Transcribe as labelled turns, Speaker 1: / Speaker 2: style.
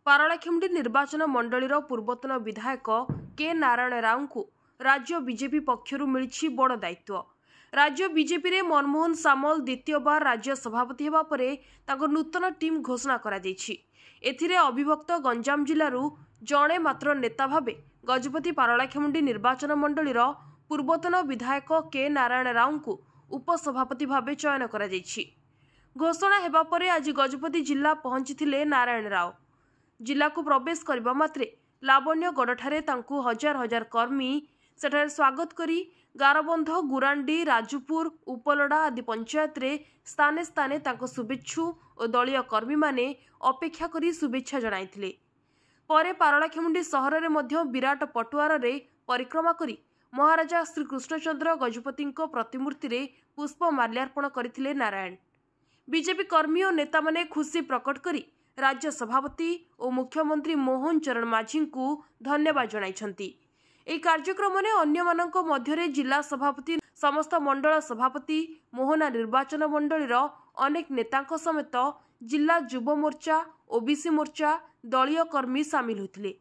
Speaker 1: पारलाखेमुंडी निर्वाचन मंडलीर पूर्वतन विधायक के नारायण राव को राज्य बीजेपी पक्षरु मिली बड़ दायित्व। राज्य बीजेपी रे मनमोहन सामल द्वितीय बार राज्य सभापति हेबा परे तांको नूतन टीम घोषणा करा दैछि। एथिरे अविभक्त गंजाम जिल्लारू जणे मात्र नेता भाबे गजपति पारलाखेमुंडी निर्वाचन मंडलीर पूर्वतन विधायक के नारायण राव को उपसभापति भाबे चयन करा दैछि। घोषणा हेबा परे आज गजपति जिला पहुंचीथिले नारायण राव। जिला को प्रवेश करबा मात्रे लावण्यगढ़ तांकु हजार हजार कर्मी सेठारे स्वागत करी गारबंध गुरांडी राजपुर उपलड़ा आदि पंचायत रे स्थाने स्थाने तांको शुभेच्छु और दलीय कर्मी माने अपेक्षा करी शुभेच्छा जणाइथिले। परे पारलाखेमुंडी सहर रे मध्य विराट पटुआर रे परिक्रमा करी महाराजा श्री कृष्णचंद्र गजपतिंको प्रतिमूर्ति रे पुष्प माल्यार्पण करथिले नारायण। बीजेपी कर्मी और नेता माने खुशी प्रकट करी राज्य सभापति और मुख्यमंत्री मोहन चरण माझी को धन्यवाद जणाइछंती। এই कार्यक्रम में अन्य मानक मध्यरे जिला सभापति समस्त मंडल सभापति मोहना निर्वाचन मंडलीर अनेक नेतांक समेत जिला युव मोर्चा ओबीसी मोर्चा दलीय कर्मी सामिल होते।